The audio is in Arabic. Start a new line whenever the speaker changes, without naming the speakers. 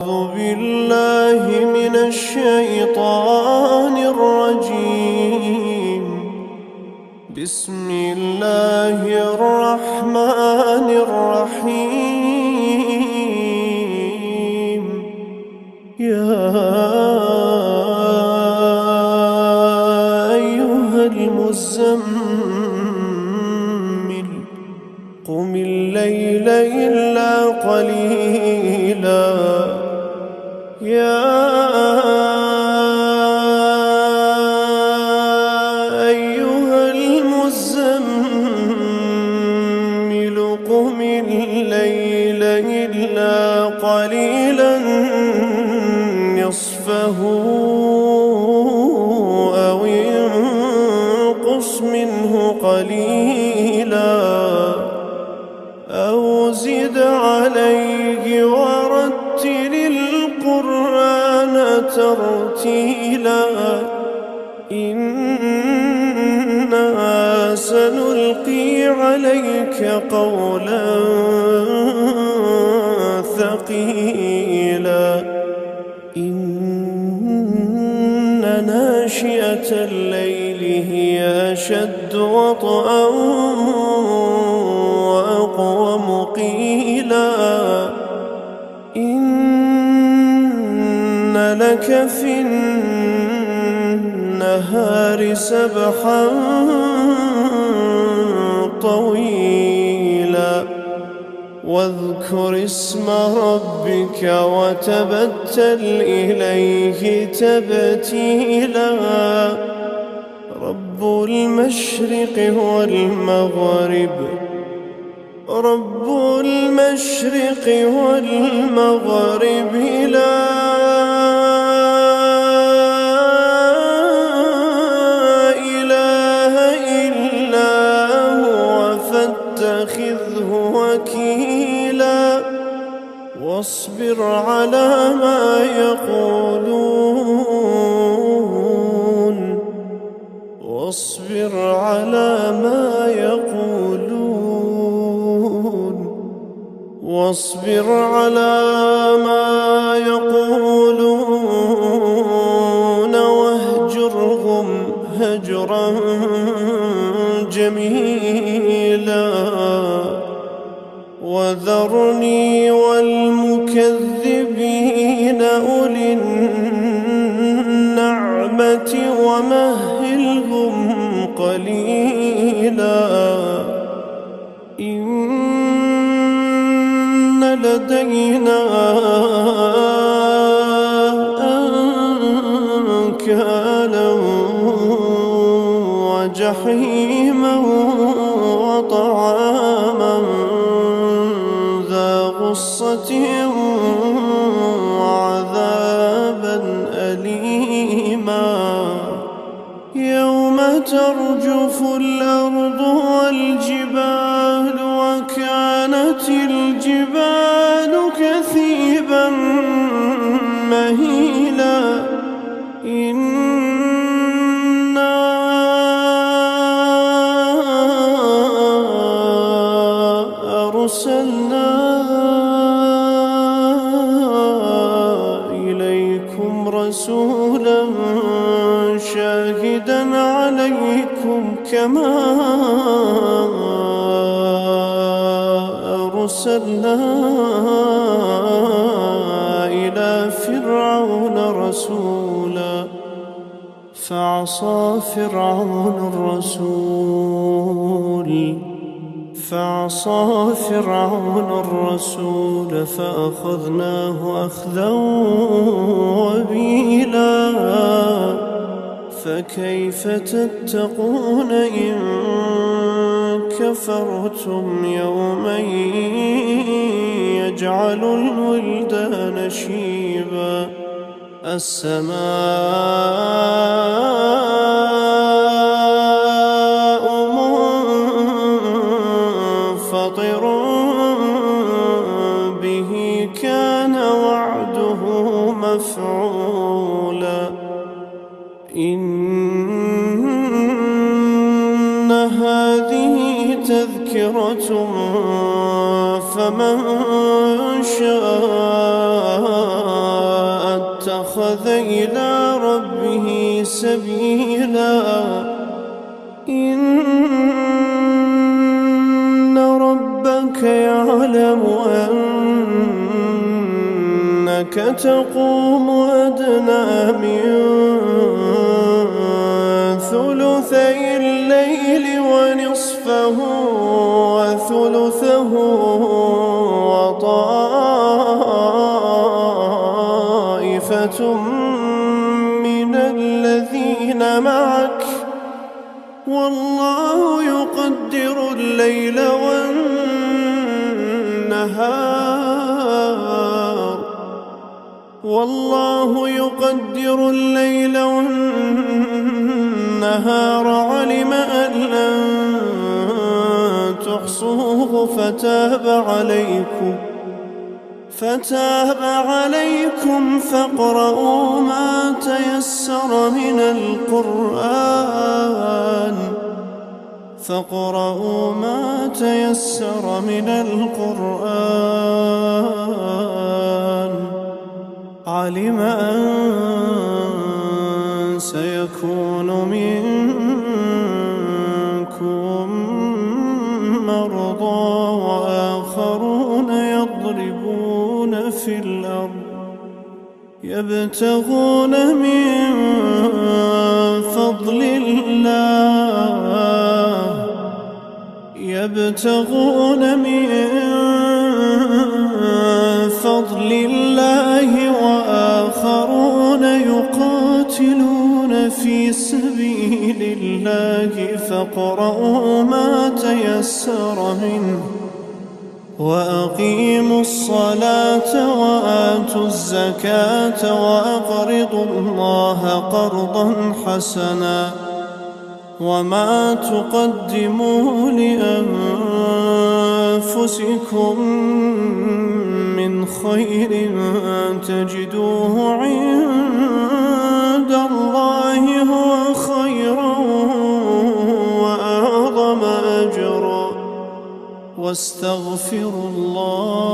أعوذ بالله من الشيطان الرجيم. بسم الله الرحمن الرحيم. يا أيها المزمل قم الليل إلا قليلا. يا أيها المزمل قم الليل إلا قليلا نصفه أو انقص منه قليلا أو زد عليه ورتل القرآن ترتيلا. إنا سنلقي عليك قولا ثقيلا. إن ناشئة الليل هي أشد وطئا وأقوم قيلا. إن لك في النهار سبحا طويلا. واذكر اسم ربك وتبتل إليه تبتيلا. رب المشرق والمغرب لا إله إلا هو فاتخذه وكيلا. واصبر على ما يقولون واهجرهم هجرا جميلا. وذرني والمكذبين أولي النعمة ومهلهم قليلا. إن لدينا أنكالا وجحيما وطعاما ذا غصة وعذابا أليما. يوم ترجف الأرض والجبال وكانت الجبال كثيبا مهيلا. إنا أرسلنا إليكم رسولا شاهدا عليكم كما أرسلنا إلى فرعون رسولا. فعصى فرعون الرسول فأخذناه أخذا وبيلا. فكيف تتقون إن كفرتم يوما يجعل الولدان شيبا. السماء منفطر به كان وعده مفعولا. إن هذه تذكرة فمن شاء واتخذ إلى ربه سبيلا إن ربك يعلم أنك تقوم أدنى من ثلثي الليل ونصفه وثلثه وطائفة من الذين معك والله يقدر الليل والنهار علم أن لن تحصوه فتاب عليكم فاقرؤوا ما تيسر من القرآن علم أن سيكون منكم مرضى وآخرون يضربون في الأرض يبتغون من فضل الله وآخرون يقاتلون في سبيل الله فاقرؤوا ما تيسر منه وأقيموا الصلاة وآتوا الزكاة وأقرضوا الله قرضا حسنا وما تقدموا لأنفسكم من خير تجدوه عند الله هو خيرا وأعظم أجرا واستغفروا الله